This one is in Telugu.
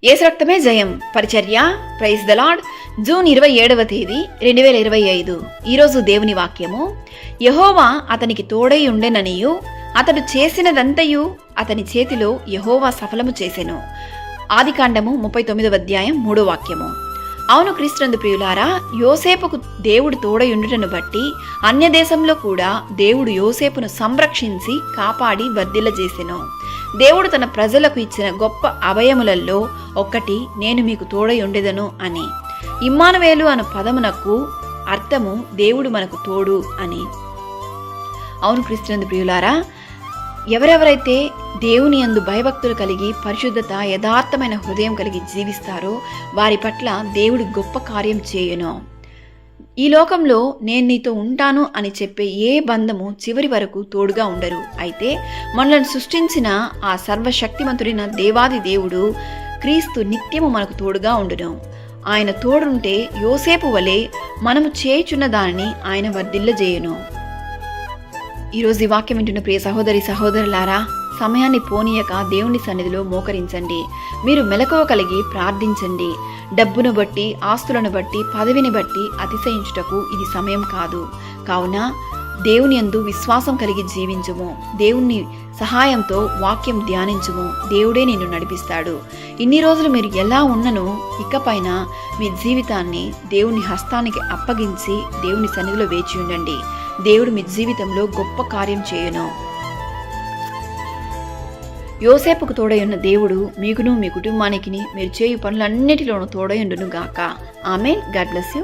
యేసు రక్తమే జయం పరిచర్య. Praise the Lord. జూన్ 27వ తేదీ 2025. ఈరోజు దేవుని వాక్యము. యెహోవా అతనికి తోడై ఉండెననియు అతడు చేసినదంతయు అతని చేతిలో యెహోవా సఫలము చేసెను. ఆదికాండము 39వ అధ్యాయం 3వ వాక్యము. అవును క్రీస్తునందు ప్రియులారా, యోసేపుకు దేవుడు తోడై ఉండుటను బట్టి అన్యదేశంలో కూడా దేవుడు యోసేపును సంరక్షించి కాపాడి వర్ధిల్లజేసెను. దేవుడు తన ప్రజలకు ఇచ్చిన గొప్ప అభయములలో ఒక్కటి నేను మీకు తోడై ఉండెదను అని. ఇమ్మానువేలు అను పదమునకు అర్థము దేవుడు మనకు తోడు అని. అవును క్రీస్తునందు ప్రియులారా, ఎవరెవరైతే దేవుని యందు భయభక్తులు కలిగి పరిశుద్ధత యథార్థమైన హృదయం కలిగి జీవిస్తారో వారి పట్ల దేవుడు గొప్ప కార్యం చేయును. ఈ లోకంలో నేను నీతో ఉంటాను అని చెప్పే ఏ బంధము చివరి వరకు తోడుగా ఉండరు. అయితే మనల్ని సృష్టించిన ఆ సర్వశక్తిమంతుడైన దేవాది దేవుడు క్రీస్తు నిత్యము మనకు తోడుగా ఉండును. ఆయన తోడుంటే యోసేపు వలె మనము చేయుచున్న దానిని ఆయన వర్ధిల్లజేయును. ఈరోజు ఈ వాక్యం వింటున్న ప్రియ సహోదరి సహోదరులారా, సమయాన్ని పోనీయక దేవుని సన్నిధిలో మోకరించండి. మీరు మెలకువ కలిగి ప్రార్థించండి. డబ్బును బట్టి, ఆస్తులను బట్టి, పదవిని బట్టి అతిశయించుటకు ఇది సమయం కాదు. కావున దేవుని యందు విశ్వాసం కలిగి జీవించుము. దేవుని సహాయంతో వాక్యం ధ్యానించుము. దేవుడే నిన్ను నడిపిస్తాడు. ఇన్ని రోజులు మీరు ఎలా ఉన్ననో ఇకపైన మీ జీవితాన్ని దేవుని హస్తానికి అప్పగించి దేవుని సన్నిధిలో వేచి ఉండండి. దేవుడు మీ జీవితంలో గొప్ప కార్యం చేయును. యోసేపుకు తోడై ఉన్న దేవుడు మీకును మీ కుటుంబానికి మీరు చేయు పనులన్నిటిలోనూ తోడై ఉండును గాక. ఆమేన్. God bless you.